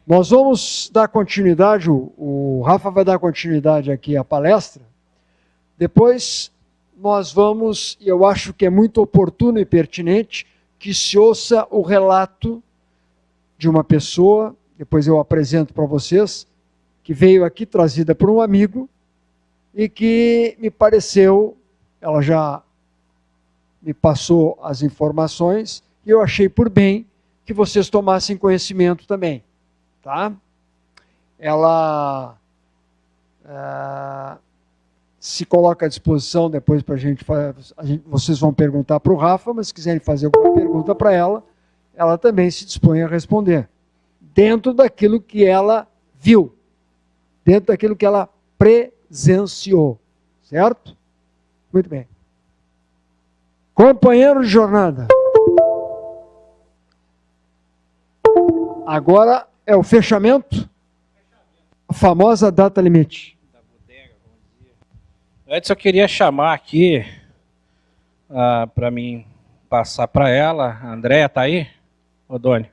Nós vamos dar continuidade, o Rafa vai dar continuidade aqui à palestra. Depois nós vamos, e eu acho que é muito oportuno e pertinente, que se ouça o relato de uma pessoa, depois eu apresento para vocês, que veio aqui trazida por um amigo e que me pareceu, ela já me passou as informações e eu achei por bem que vocês tomassem conhecimento também, tá? Ela se coloca à disposição depois para a gente, vocês vão perguntar para o Rafa, mas se quiserem fazer alguma pergunta para ela, ela também se dispõe a responder, dentro daquilo que ela viu, dentro daquilo que ela presenciou, certo? Muito bem. Companheiro de jornada. Agora é o fechamento, a famosa data limite. Antes eu queria chamar aqui, para mim passar para ela, a Andréia está aí? Ô, Doni?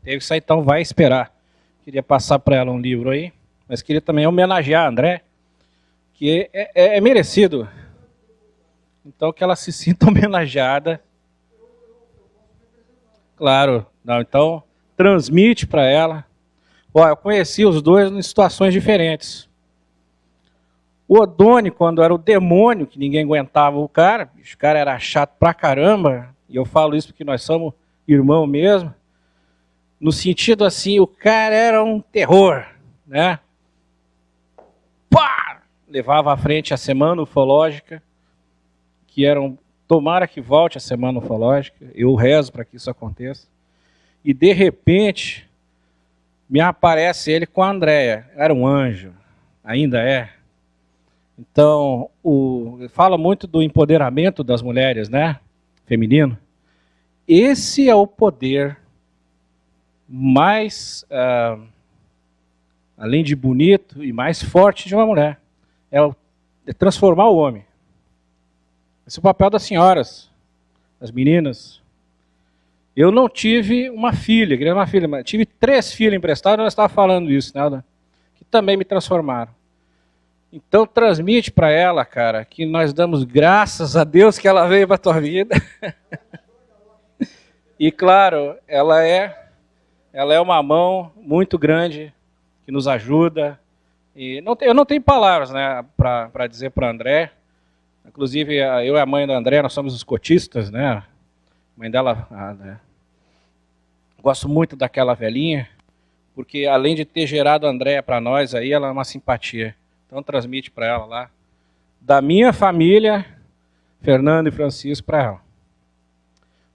Teve que sair, então vai esperar. Queria passar para ela um livro aí, mas queria também homenagear a André, que é merecido. Então que ela se sinta homenageada. Claro, não, então transmite para ela. Ó, eu conheci os dois em situações diferentes. O Odone, quando era o demônio, que ninguém aguentava o cara era chato pra caramba, e eu falo isso porque nós somos irmão mesmo, no sentido assim, o cara era um terror, né? Pá! Levava à frente a semana ufológica, que tomara que volte a semana ufológica, eu rezo para que isso aconteça, e de repente, me aparece ele com a Andréia, era um anjo, ainda é. Então, fala muito do empoderamento das mulheres, né? Feminino. Esse é o poder mais, além de bonito, e mais forte de uma mulher. É transformar o homem. Esse é o papel das senhoras, das meninas. Eu não tive uma filha, queria uma filha, mas tive 3 filhas emprestadas, nós estávamos falando isso, né? Que também me transformaram. Então transmite para ela, cara, que nós damos graças a Deus que ela veio para a tua vida. E claro, ela é uma mão muito grande que nos ajuda. E eu não tenho palavras, né, para dizer para André. Inclusive eu e a mãe da André, nós somos os cotistas, né? A mãe dela, gosto muito daquela velhinha, porque além de ter gerado a Andréia para nós aí, ela é uma simpatia. Então transmite para ela lá, da minha família, Fernando e Francisco, para ela.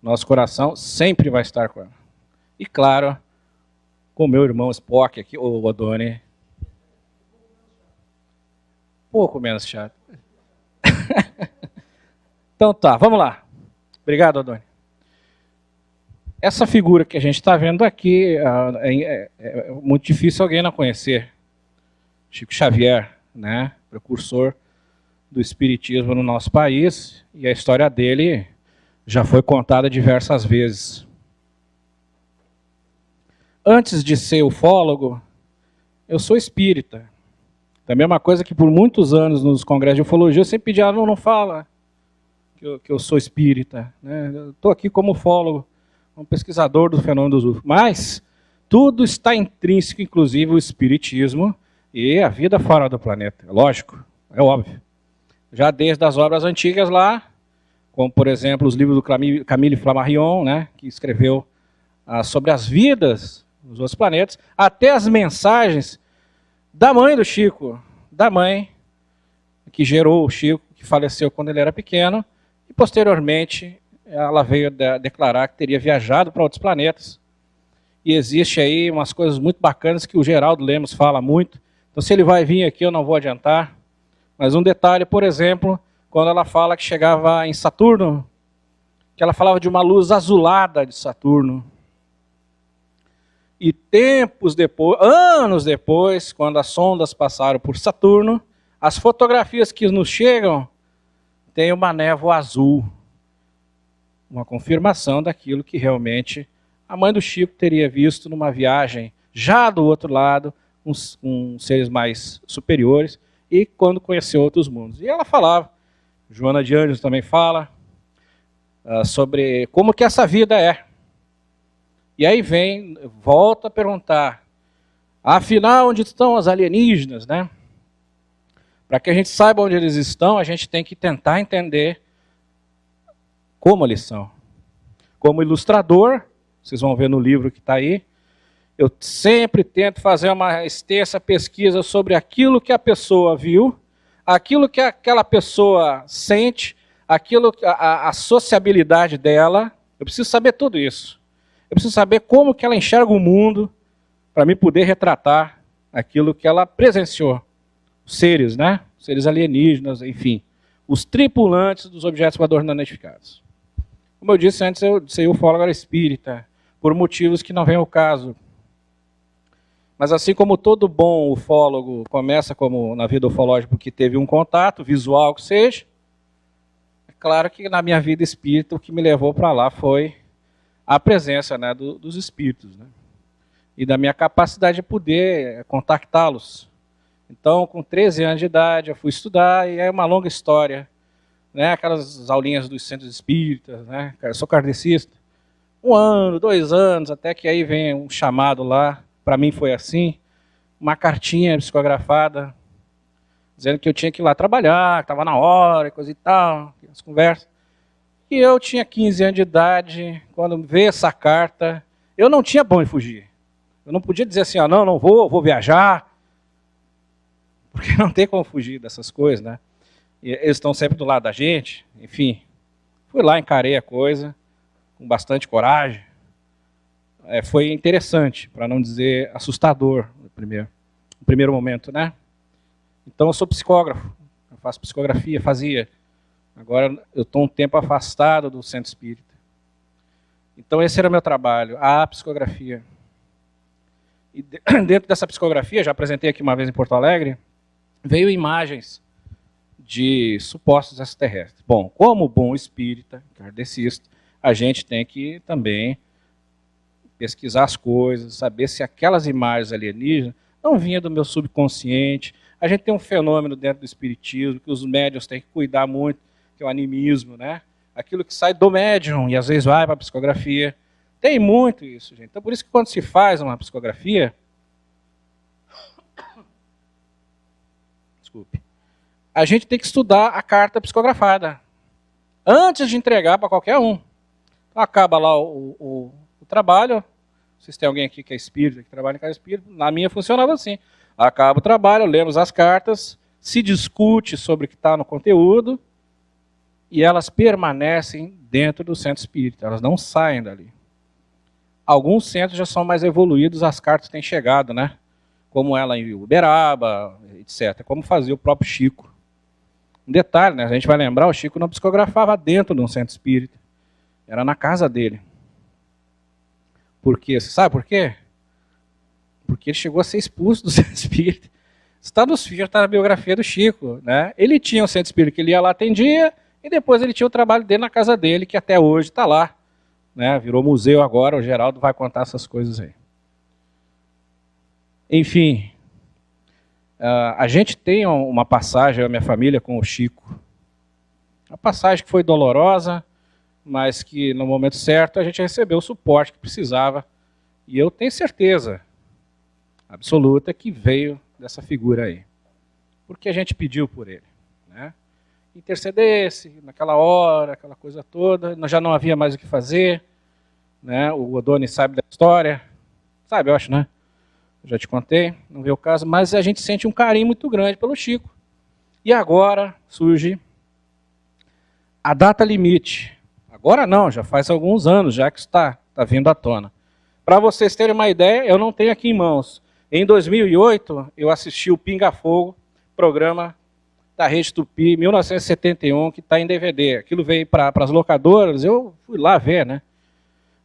Nosso coração sempre vai estar com ela. E claro, com o meu irmão Spock aqui, o Odone. Pouco menos chato. Então tá, vamos lá. Obrigado, Odone. Essa figura que a gente está vendo aqui, é muito difícil alguém não conhecer. Chico Xavier, né, precursor do espiritismo no nosso país, e a história dele já foi contada diversas vezes. Antes de ser ufólogo, eu sou espírita. Da mesma coisa que por muitos anos nos congressos de ufologia eu sempre pedi, não fala que eu sou espírita, né? Eu estou aqui como ufólogo, um pesquisador do fenômeno dos UFOs, mas tudo está intrínseco, inclusive o espiritismo, e a vida fora do planeta, lógico, é óbvio. Já desde as obras antigas lá, como por exemplo os livros do Camille Flammarion, né, que escreveu sobre as vidas nos outros planetas, até as mensagens da mãe do Chico, da mãe que gerou o Chico, que faleceu quando ele era pequeno, e posteriormente ela veio declarar que teria viajado para outros planetas. E existe aí umas coisas muito bacanas que o Geraldo Lemos fala muito. Então, se ele vai vir aqui, eu não vou adiantar. Mas um detalhe, por exemplo, quando ela fala que chegava em Saturno, que ela falava de uma luz azulada de Saturno. E tempos depois, anos depois, quando as sondas passaram por Saturno, as fotografias que nos chegam têm uma névoa azul. Uma confirmação daquilo que realmente a mãe do Chico teria visto numa viagem já do outro lado, com seres mais superiores, e quando conheceu outros mundos. E ela falava, Joana de Ângeles também fala, sobre como que essa vida é. E aí volta a perguntar, afinal, onde estão os alienígenas, né? Para que a gente saiba onde eles estão, a gente tem que tentar entender como eles são. Como ilustrador, vocês vão ver no livro que está aí, eu sempre tento fazer uma extensa pesquisa sobre aquilo que a pessoa viu, aquilo que aquela pessoa sente, a sociabilidade dela. Eu preciso saber tudo isso. Eu preciso saber como que ela enxerga o mundo para me poder retratar aquilo que ela presenciou. Os seres, né? Os seres alienígenas, enfim. Os tripulantes dos objetos voadores não identificados. Como eu disse antes, eu sei o ufólogo era espírita, por motivos que não vem ao caso. Mas assim como todo bom ufólogo começa como na vida ufológica porque teve um contato visual que seja, é claro que na minha vida espírita o que me levou para lá foi a presença, né, dos espíritos, né, e da minha capacidade de poder contactá-los. Então, com 13 anos de idade, eu fui estudar e é uma longa história, né, aquelas aulinhas dos centros espíritas, né, eu sou kardecista, 1 ano, 2 anos, até que aí vem um chamado lá. Para mim foi assim, uma cartinha psicografada, dizendo que eu tinha que ir lá trabalhar, que estava na hora, coisa e tal, as conversas. E eu tinha 15 anos de idade, quando veio essa carta, eu não tinha pra onde fugir. Eu não podia dizer assim, não vou viajar, porque não tem como fugir dessas coisas, né? E eles estão sempre do lado da gente, enfim. Fui lá, encarei a coisa, com bastante coragem. Foi interessante, para não dizer assustador, no primeiro momento, né? Então eu sou psicógrafo, eu faço psicografia, fazia. Agora eu estou um tempo afastado do centro espírita. Então esse era o meu trabalho, a psicografia. E dentro dessa psicografia, já apresentei aqui uma vez em Porto Alegre, veio imagens de supostos extraterrestres. Bom, como bom espírita, kardecista, a gente tem que também pesquisar as coisas, saber se aquelas imagens alienígenas não vinham do meu subconsciente. A gente tem um fenômeno dentro do espiritismo que os médiuns têm que cuidar muito, que é o animismo, né? Aquilo que sai do médium e às vezes vai para a psicografia. Tem muito isso, gente. Então por isso que quando se faz uma psicografia, a gente tem que estudar a carta psicografada antes de entregar para qualquer um. Então acaba lá o trabalho. Vocês têm alguém aqui que é espírita, que trabalha em casa espírita? Na minha funcionava assim. Acaba o trabalho, lemos as cartas, se discute sobre o que está no conteúdo e elas permanecem dentro do centro espírita, elas não saem dali. Alguns centros já são mais evoluídos, as cartas têm chegado, né? Como ela em Uberaba, etc. Como fazia o próprio Chico. Um detalhe, né? A gente vai lembrar, o Chico não psicografava dentro de um centro espírita. Era na casa dele. Por quê? Você sabe por quê? Porque ele chegou a ser expulso do centro espírita. Está nos filhos, está na biografia do Chico, né? Ele tinha um centro espírita que ele ia lá, atendia, e depois ele tinha o trabalho dele na casa dele, que até hoje está lá, né? Virou museu agora, o Geraldo vai contar essas coisas aí. Enfim, a gente tem uma passagem, a minha família, com o Chico. Uma passagem que foi dolorosa, mas que no momento certo a gente recebeu o suporte que precisava. E eu tenho certeza absoluta que veio dessa figura aí. Porque a gente pediu por ele, né? Intercedesse naquela hora, aquela coisa toda, já não havia mais o que fazer, né? O Odoni sabe da história, sabe, eu acho, né? Eu já te contei, não veio o caso, mas a gente sente um carinho muito grande pelo Chico. E agora surge a data limite. Agora não, já faz alguns anos já que está vindo à tona. Para vocês terem uma ideia, eu não tenho aqui em mãos. Em 2008, eu assisti o Pinga Fogo, programa da Rede Tupi, 1971, que está em DVD. Aquilo veio para as locadoras, eu fui lá ver, né?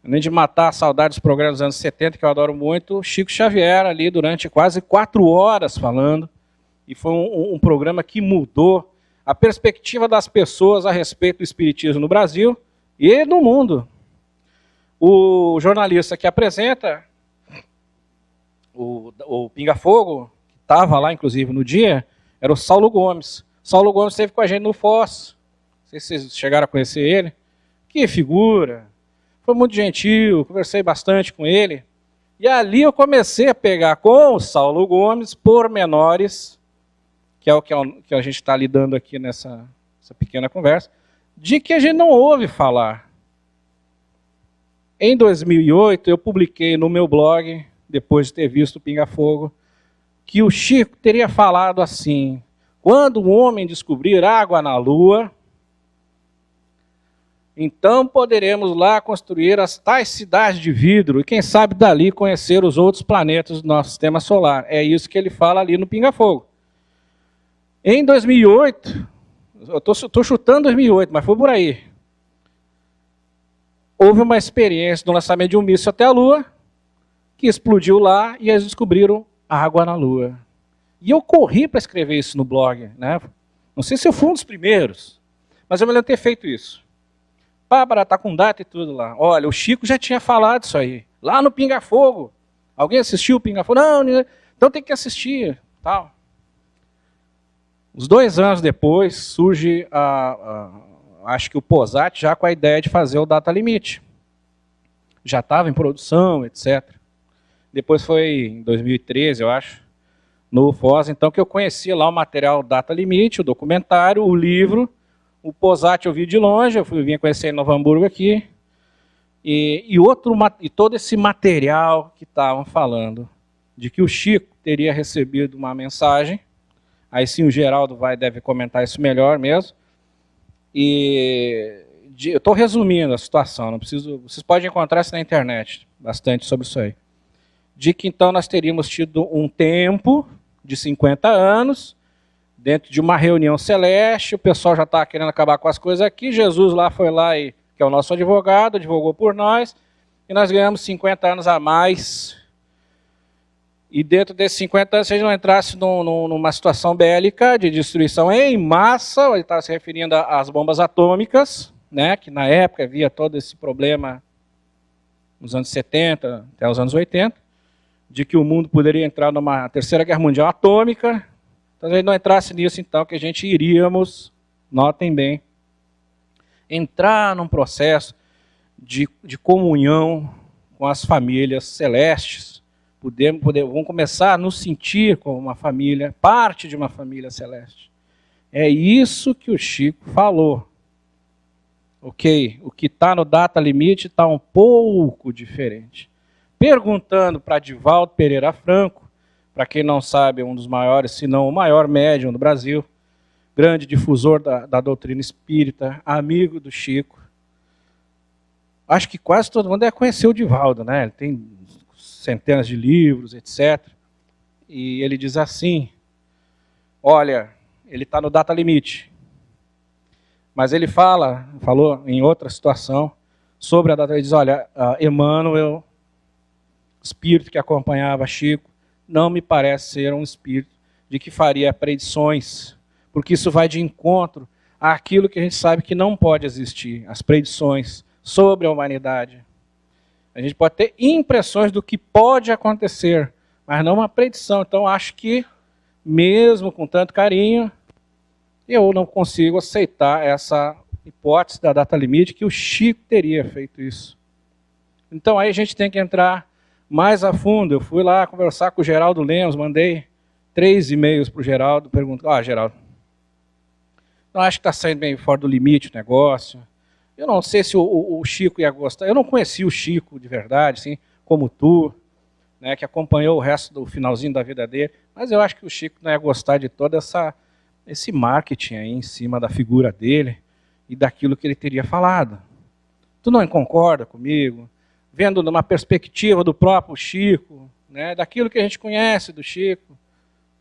Além de matar a saudade dos programas dos anos 70, que eu adoro muito, Chico Xavier ali durante quase 4 horas falando. E foi um programa que mudou a perspectiva das pessoas a respeito do espiritismo no Brasil e no mundo. O jornalista que apresenta o Pinga Fogo, que estava lá, inclusive, no dia, era o Saulo Gomes. Saulo Gomes esteve com a gente no Foz. Não sei se vocês chegaram a conhecer ele. Que figura. Foi muito gentil, conversei bastante com ele. E ali eu comecei a pegar com o Saulo Gomes pormenores, que é o que a gente está lidando aqui nessa pequena conversa, de que a gente não ouve falar. Em 2008, eu publiquei no meu blog, depois de ter visto o Pinga Fogo, que o Chico teria falado assim: quando o homem descobrir água na Lua, então poderemos lá construir as tais cidades de vidro e quem sabe dali conhecer os outros planetas do nosso sistema solar. É isso que ele fala ali no Pinga Fogo. Em 2008, eu estou chutando 2008, mas foi por aí. Houve uma experiência do lançamento de um míssil até a Lua, que explodiu lá e eles descobriram água na Lua. E eu corri para escrever isso no blog, né? Não sei se eu fui um dos primeiros, mas eu me lembro de ter feito isso. Bárbara, tá com data e tudo lá. Olha, o Chico já tinha falado isso aí, lá no Pinga Fogo. Alguém assistiu o Pinga Fogo? Não, então tem que assistir. Tal. Uns 2 anos depois, surge, acho que o Posat já com a ideia de fazer o Data Limite. Já estava em produção, etc. Depois foi em 2013, eu acho, no Foz, então, que eu conhecia lá o material Data Limite, o documentário, o livro. O Posat eu vi de longe, eu vinha conhecer em Novo Hamburgo aqui. E todo esse material que estavam falando, de que o Chico teria recebido uma mensagem, aí sim o Geraldo deve comentar isso melhor mesmo. Eu estou resumindo a situação, não preciso, vocês podem encontrar isso na internet, bastante sobre isso aí. De que então nós teríamos tido um tempo de 50 anos, dentro de uma reunião celeste, o pessoal já estava querendo acabar com as coisas aqui, Jesus foi lá, que é o nosso advogado, advogou por nós, e nós ganhamos 50 anos a mais. E dentro desses 50 anos, se a gente não entrasse numa situação bélica de destruição em massa, ele estava se referindo às bombas atômicas, né, que na época havia todo esse problema, nos anos 70 até os anos 80, de que o mundo poderia entrar numa terceira guerra mundial atômica. Então, se a gente não entrasse nisso, então, que a gente iríamos, notem bem, entrar num processo de comunhão com as famílias celestes. Vamos começar a nos sentir como uma família, parte de uma família celeste. É isso que o Chico falou. Ok, o que está no Data Limite está um pouco diferente. Perguntando para Divaldo Pereira Franco, para quem não sabe, é um dos maiores, se não o maior médium do Brasil, grande difusor da doutrina espírita, amigo do Chico. Acho que quase todo mundo deve conhecer o Divaldo, né? Ele tem centenas de livros, etc. E ele diz assim, olha, ele está no Data Limite, mas ele falou em outra situação, sobre a data, ele diz, olha, Emmanuel, espírito que acompanhava Chico, não me parece ser um espírito de que faria predições, porque isso vai de encontro àquilo que a gente sabe que não pode existir, as predições sobre a humanidade. A gente pode ter impressões do que pode acontecer, mas não uma predição. Então, acho que, mesmo com tanto carinho, eu não consigo aceitar essa hipótese da data limite, que o Chico teria feito isso. Então, aí a gente tem que entrar mais a fundo. Eu fui lá conversar com o Geraldo Lemos, mandei 3 e-mails para o Geraldo, perguntando, Geraldo, não acho que está saindo bem fora do limite o negócio. Eu não sei se o Chico ia gostar. Eu não conheci o Chico de verdade, assim, como tu, né, que acompanhou o resto do finalzinho da vida dele, mas eu acho que o Chico não ia gostar de todo esse marketing aí em cima da figura dele e daquilo que ele teria falado. Tu não concorda comigo? Vendo numa perspectiva do próprio Chico, né, daquilo que a gente conhece do Chico,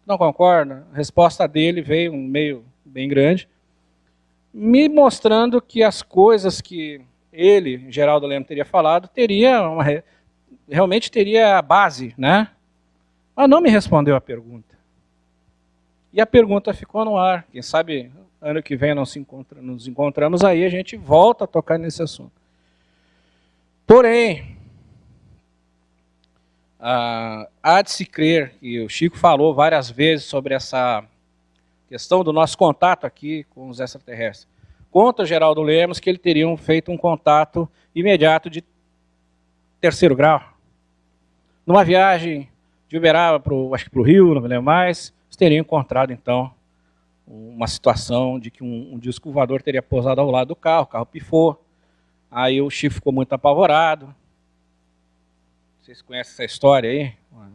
não concorda? A resposta dele veio um meio bem grande, me mostrando que as coisas que ele, Geraldo Lemos, teria falado, realmente teria base, né? Mas não me respondeu a pergunta. E a pergunta ficou no ar. Quem sabe, ano que vem nos encontramos aí, a gente volta a tocar nesse assunto. Porém, há de se crer, que o Chico falou várias vezes sobre essa questão do nosso contato aqui com os extraterrestres. Conta o Geraldo Lemos que eles teriam feito um contato imediato de 3º grau. Numa viagem de Uberaba para o Rio, não me lembro mais, eles teriam encontrado, então, uma situação de que um disco voador teria pousado ao lado do carro, o carro pifou. Aí o Chico ficou muito apavorado. Vocês conhecem essa história aí?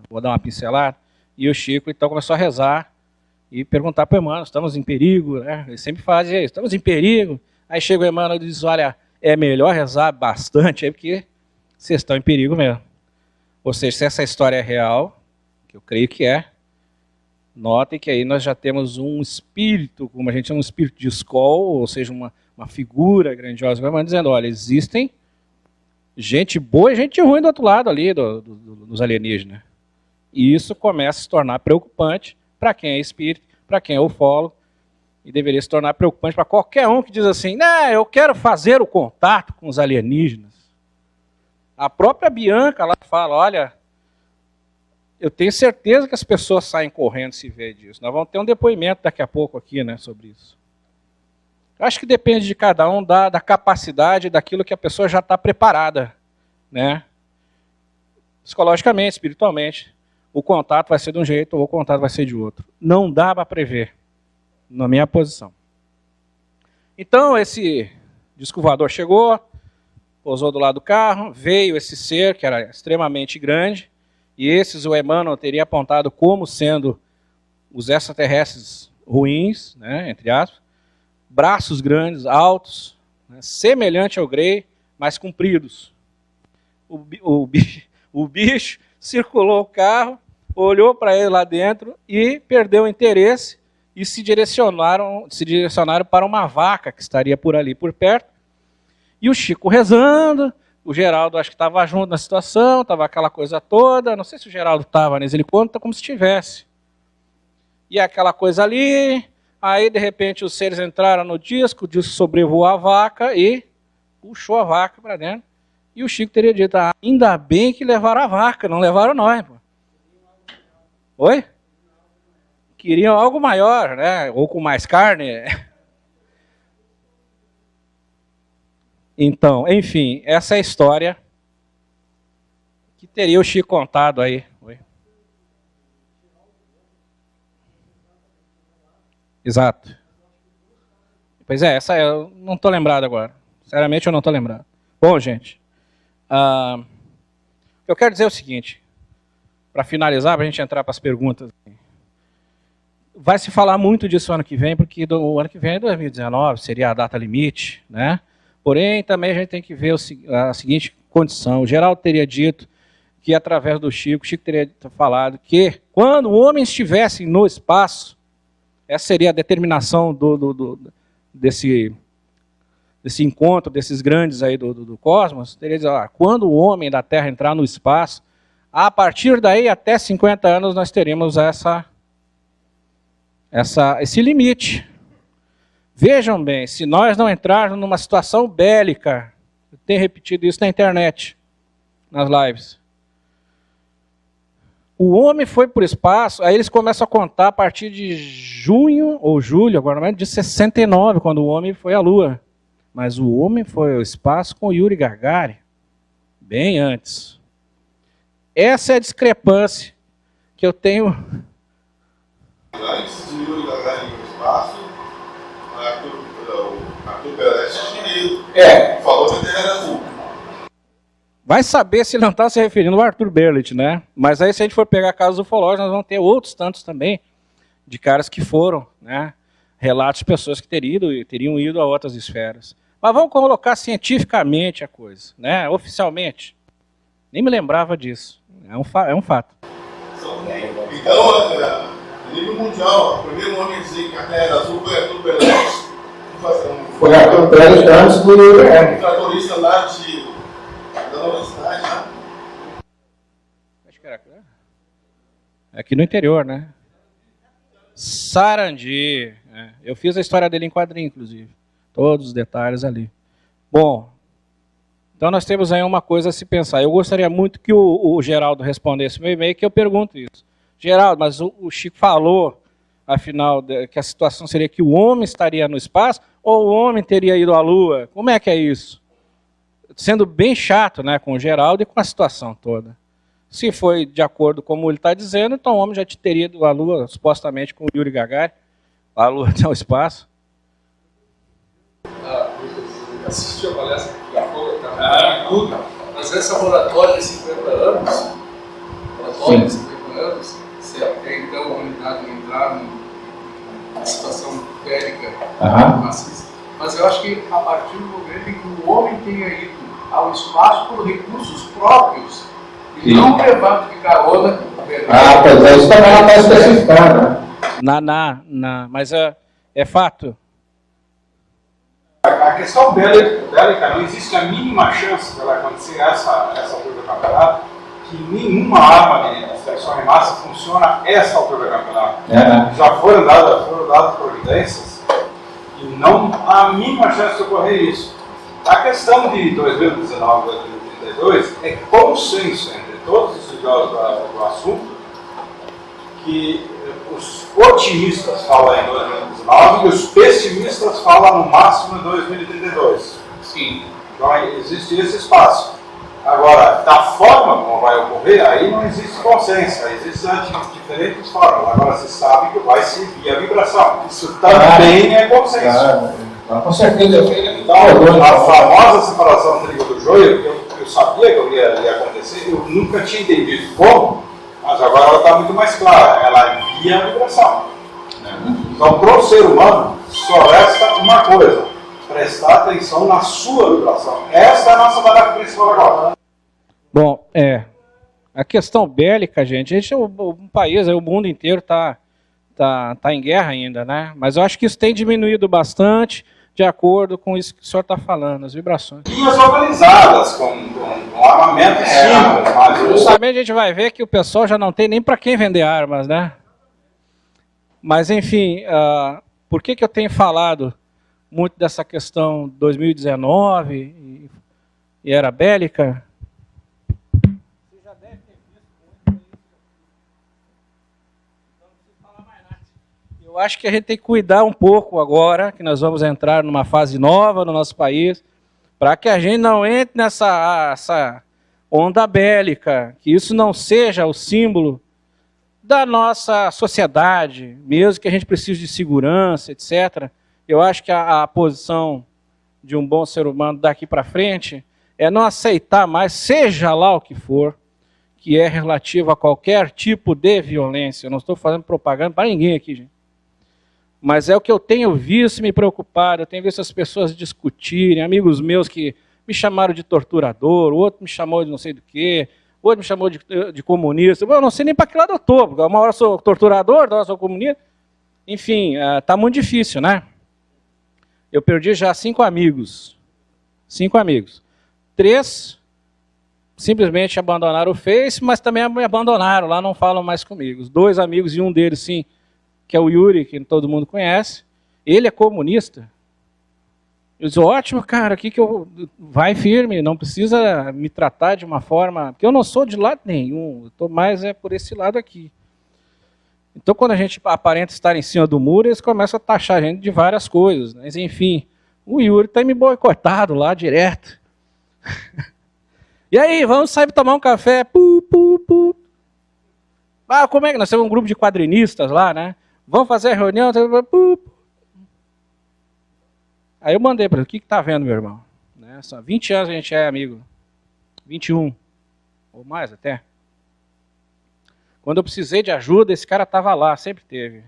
Vou dar uma pincelada. E o Chico, então, começou a rezar e perguntar para o Emmanuel, estamos em perigo, né? Ele sempre fazia isso, estamos em perigo. Aí chega o Emmanuel e diz, olha, é melhor rezar bastante aí, porque vocês estão em perigo mesmo. Ou seja, se essa história é real, que eu creio que é, notem que aí nós já temos um espírito, como a gente chama, um espírito de escola, ou seja, uma figura grandiosa, mas dizendo, olha, existem gente boa e gente ruim do outro lado ali, dos alienígenas. E isso começa a se tornar preocupante para quem é espírito, para quem é ufólogo, e deveria se tornar preocupante para qualquer um que diz assim, né, eu quero fazer o contato com os alienígenas. A própria Bianca lá fala, olha, eu tenho certeza que as pessoas saem correndo se vê disso. Nós vamos ter um depoimento daqui a pouco aqui, né, sobre isso. Acho que depende de cada um, da capacidade, daquilo que a pessoa já está preparada, né? Psicologicamente, espiritualmente. O contato vai ser de um jeito ou o contato vai ser de outro. Não dá para prever, na minha posição. Então, esse disco voador chegou, pousou do lado do carro, veio esse ser, que era extremamente grande, e esses o Emmanuel teria apontado como sendo os extraterrestres ruins, né, entre aspas, braços grandes, altos, né, semelhante ao Grey, mas compridos. O bicho circulou o carro, olhou para ele lá dentro e perdeu o interesse e se direcionaram para uma vaca que estaria por ali, por perto. E o Chico rezando, o Geraldo acho que estava junto na situação, estava aquela coisa toda, não sei se o Geraldo estava, mas ele conta como se estivesse. E aquela coisa ali, aí de repente os seres entraram no disco, o disco sobrevoou a vaca e puxou a vaca para dentro. E o Chico teria dito, ainda bem que levaram a vaca, não levaram nós. Pô. Oi? Queriam algo maior, né? Ou com mais carne. Então, enfim, essa é a história que teria o Chico contado aí. Oi? Exato. Pois é, essa eu não estou lembrado agora. Sinceramente, eu não estou lembrado. Bom, gente, eu quero dizer o seguinte, para finalizar, para a gente entrar para as perguntas. Vai se falar muito disso ano que vem, porque o ano que vem é 2019, seria a data limite, né? Porém, também a gente tem que ver a seguinte condição. O Geraldo teria dito que, através do Chico, o Chico teria falado que, quando o homem estivesse no espaço, essa seria a determinação desse encontro, desses grandes aí do cosmos, teria dito, quando o homem da Terra entrar no espaço, a partir daí, até 50 anos, nós teríamos esse limite. Vejam bem, se nós não entrarmos numa situação bélica, eu tenho repetido isso na internet, nas lives. O homem foi para o espaço, aí eles começam a contar a partir de junho, ou julho, agora não é, de 69, quando o homem foi à Lua. Mas o homem foi ao espaço com Yuri Gagarin, bem antes. Essa é a discrepância que eu tenho. Antes de Yuri Gagarin no espaço, Arthur Pelé tinha ido. Falou que a Terra era azul. Vai saber se ele não está se referindo ao Arthur Berlet, né? Mas aí, se a gente for pegar casos ufológicos, nós vamos ter outros tantos também, de caras que foram, né? Relatos de pessoas que teriam ido a outras esferas. Mas vamos colocar cientificamente a coisa, né? Oficialmente. Nem me lembrava disso. É um fato. Então, a nível mundial, o primeiro homem a dizer que a Terra era azul foi Arthur Pelé. Foi Arthur Pelé antes do um tratorista lá da universidade, né? Acho que era aqui no interior, né? Sarandi. Eu fiz a história dele em quadrinho, inclusive. Todos os detalhes ali. Bom, Então nós temos aí uma coisa a se pensar. Eu gostaria muito que o Geraldo respondesse meu e-mail, que eu pergunto isso. Geraldo, mas o Chico falou, afinal, que a situação seria que o homem estaria no espaço ou o homem teria ido à Lua? Como é que é isso? Sendo bem chato, né, com o Geraldo e com a situação toda. Se foi de acordo com como ele está dizendo, então o homem já teria ido à Lua, supostamente com o Yuri Gagarin, a Lua até o espaço. Assisti a palestra que a Folha está tudo, mas essa moratória de 50 anos, se até então a humanidade não entrar numa situação bélica maciça, mas eu acho que a partir do momento em que o homem tenha ido ao espaço por recursos próprios e não levado de carona o pois é, isso também não está especificado, né? Mas é fato. A questão bélica, não existe a mínima chance de ela acontecer essa altura do campeonato, que nenhuma arma de destruição em massa funciona essa altura do campeonato. Já foram dadas providências e não há a mínima chance de ocorrer isso. A questão de 2019 e 2032 é consenso entre todos os estudiosos do assunto que os otimistas falam em 2019 e os pessimistas falam no máximo em 2032. Sim. Então existe esse espaço. Agora, da forma como vai ocorrer, aí não existe consenso, aí existem diferentes formas. Agora você sabe que vai seguir a vibração. Isso também é consenso. Com certeza. Então, a famosa separação trigo do joio, que eu sabia que ia acontecer, eu nunca tinha entendido como, mas agora ela está muito mais clara. Ela guia a vibração. Então, para o ser humano, só resta uma coisa: prestar atenção na sua vibração. Essa é a nossa tarefa principal agora. Bom, a questão bélica, gente, o país, o mundo inteiro está em guerra ainda, né? Mas eu acho que isso tem diminuído bastante de acordo com isso que o senhor está falando, as vibrações. Linhas organizadas, com armamento simples, mas justamente a gente vai ver que o pessoal já não tem nem para quem vender armas, né? Mas, enfim, por que eu tenho falado muito dessa questão 2019 e era bélica? Você já deve ter visto muito isso. Então não preciso falar mais nada. Eu acho que a gente tem que cuidar um pouco agora, que nós vamos entrar numa fase nova no nosso país, para que a gente não entre nessa onda bélica, que isso não seja o símbolo da nossa sociedade, mesmo que a gente precise de segurança, etc. Eu acho que a posição de um bom ser humano daqui para frente é não aceitar mais, seja lá o que for, que é relativo a qualquer tipo de violência. Eu não estou fazendo propaganda para ninguém aqui, gente. Mas é o que eu tenho visto e me preocupado. Eu tenho visto as pessoas discutirem, amigos meus que me chamaram de torturador, o outro me chamou de não sei do quê, o outro me chamou de comunista. Eu não sei nem para que lado eu estou, porque uma hora eu sou torturador, outra hora eu sou comunista. Enfim, está muito difícil, né? Eu perdi já 5 amigos. 5 amigos. 3 simplesmente abandonaram o Face, mas também me abandonaram, lá não falam mais comigo. Os 2 amigos, e um deles, sim, que é o Yuri, que todo mundo conhece, ele é comunista. Eu disse, ótimo, cara, aqui que eu... vai firme, não precisa me tratar de uma forma... Porque eu não sou de lado nenhum, eu estou mais por esse lado aqui. Então, quando a gente aparenta estar em cima do muro, eles começam a taxar a gente de várias coisas. Mas, enfim, o Yuri está me boicotado lá direto. E aí, vamos sair tomar um café? Como é que nós temos um grupo de quadrinistas lá, né? Vamos fazer a reunião? Aí eu mandei para ele, o que está vendo, meu irmão? Né? Só 20 anos a gente é amigo. 21. Ou mais até. Quando eu precisei de ajuda, esse cara estava lá, sempre teve.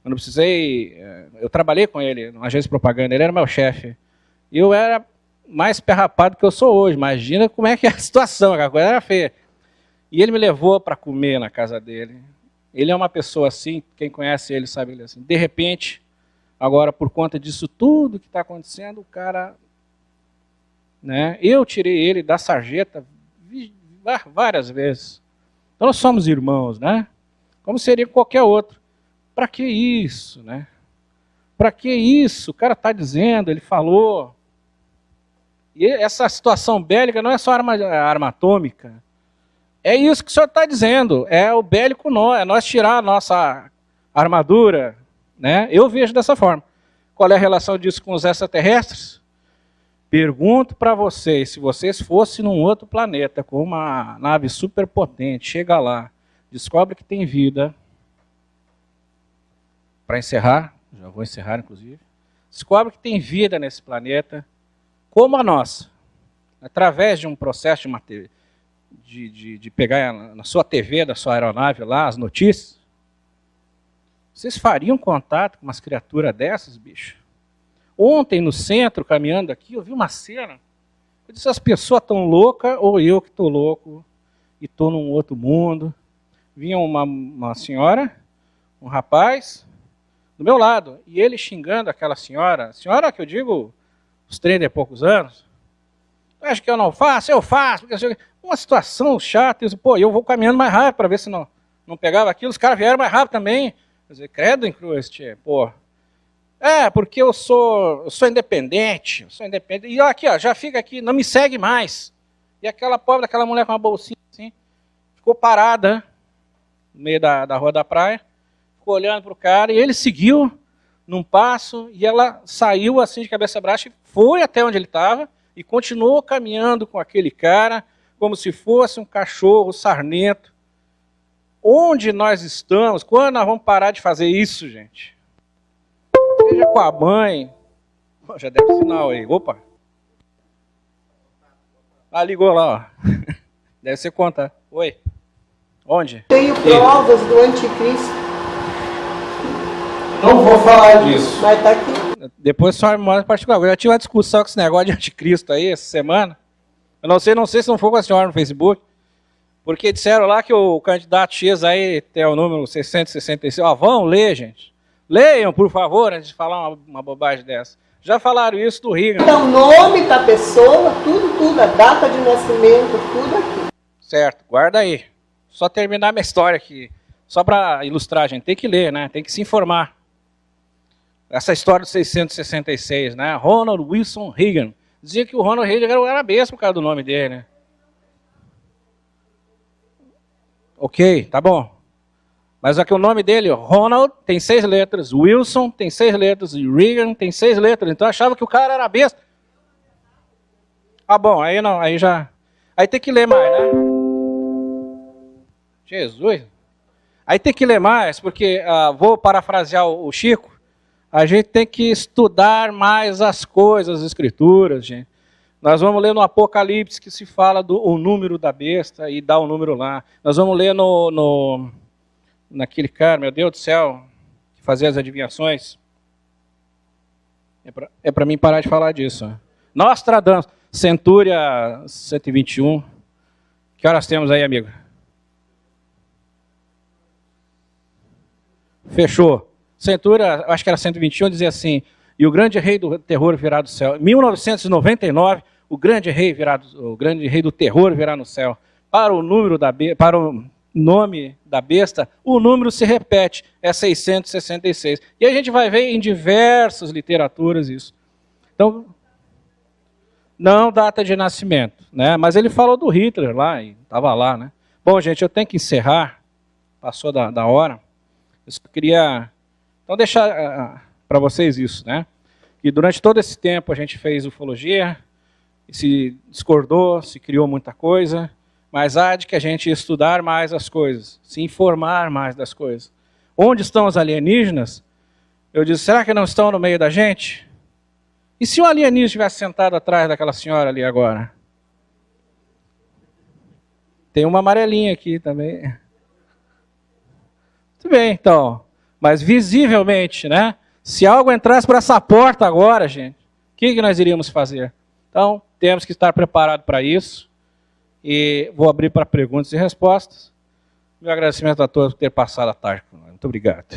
Quando eu precisei, eu trabalhei com ele numa agência de propaganda, ele era meu chefe. E eu era mais perrapado que eu sou hoje, imagina como é que é a situação, a coisa era feia. E ele me levou para comer na casa dele. Ele é uma pessoa assim, quem conhece ele sabe ele é assim. De repente, agora por conta disso tudo que está acontecendo, o cara... Né, eu tirei ele da sarjeta várias vezes. Então nós somos irmãos, né? Como seria qualquer outro. Para que isso, né? Para que isso? O cara está dizendo, ele falou. E essa situação bélica não é só arma atômica. É isso que o senhor está dizendo. É o bélico nós, é nós tirar a nossa armadura. Né? Eu vejo dessa forma. Qual é a relação disso com os extraterrestres? Pergunto para vocês, se vocês fossem num outro planeta com uma nave superpotente, chega lá, descobre que tem vida, para encerrar, já vou encerrar inclusive, descobre que tem vida nesse planeta, como a nossa, através de um processo de pegar na sua TV, da sua aeronave lá, as notícias, vocês fariam contato com umas criaturas dessas, bicho? Ontem, no centro, caminhando aqui, eu vi uma cena. Eu disse, as pessoas estão loucas ou eu que estou louco e estou num outro mundo. Vinha uma senhora, um rapaz, do meu lado, e ele xingando aquela senhora que eu digo, uns 30 e poucos anos. Acho que eu não faço, eu faço. Porque uma situação chata. Eu vou caminhando mais rápido para ver se não pegava aquilo. Os caras vieram mais rápido também. Quer dizer, credo em cruz, pô. Porque eu sou independente, E aqui, ó, já fica aqui, não me segue mais. E aquela mulher com uma bolsinha assim, ficou parada no meio da rua da praia, ficou olhando para o cara, e ele seguiu num passo, e ela saiu assim de cabeça baixa, foi até onde ele estava, e continuou caminhando com aquele cara, como se fosse um cachorro sarnento. Onde nós estamos? Quando nós vamos parar de fazer isso, gente? Seja com a mãe. Já deu sinal aí. Opa. Ligou lá, ó. Deve ser conta. Oi. Onde? Tenho provas do anticristo. Não vou falar disso. Mas tá aqui. Depois só me mostra particular. Eu já tive uma discussão com esse negócio de anticristo aí essa semana. Eu não sei se não for com a senhora no Facebook. Porque disseram lá que o candidato X aí tem o número 666. Ó, vão ler, gente. Leiam, por favor, antes de falar uma bobagem dessa. Já falaram isso do Reagan. Então, o nome da pessoa, tudo, a data de nascimento, tudo aqui. Certo, guarda aí. Só terminar minha história aqui. Só para ilustrar, gente. Tem que ler, né? Tem que se informar. Essa história do 666, né? Ronald Wilson Reagan. Dizia que o Ronald Reagan era besta por causa do nome dele, né? Ok, tá bom. Mas aqui o nome dele, Ronald, tem 6 letras, Wilson tem 6 letras, e Reagan tem 6 letras. Então eu achava que o cara era besta. Bom, aí não, aí já... Aí tem que ler mais, né? Jesus. Aí tem que ler mais, porque, vou parafrasear o Chico, a gente tem que estudar mais as coisas, as escrituras, gente. Nós vamos ler no Apocalipse que se fala o número da besta e dá o número lá. Nós vamos ler naquele cara, meu Deus do céu, que fazia as adivinhações. É para mim parar de falar disso. Nostradamus, Centúria 121. Que horas temos aí, amigo? Fechou. Centúria, acho que era 121, dizia assim, e o grande rei do terror virá do céu. Em 1999, o grande rei do terror virá no céu. Para o nome da besta, o número se repete, é 666. E a gente vai ver em diversas literaturas isso. Então, não data de nascimento, né? Mas ele falou do Hitler lá, e estava lá, né? Bom, gente, eu tenho que encerrar, passou da hora. Eu só queria, então, deixar para vocês isso, né? Que durante todo esse tempo a gente fez ufologia, se discordou, se criou muita coisa, mas há de que a gente estudar mais as coisas, se informar mais das coisas. Onde estão os alienígenas? Eu disse, será que não estão no meio da gente? E se um alienígena estivesse sentado atrás daquela senhora ali agora? Tem uma amarelinha aqui também. Muito bem, então. Mas visivelmente, né? Se algo entrasse por essa porta agora, gente, o que nós iríamos fazer? Então, temos que estar preparados para isso. E vou abrir para perguntas e respostas. Meu agradecimento a todos por ter passado a tarde com nós. Muito obrigado.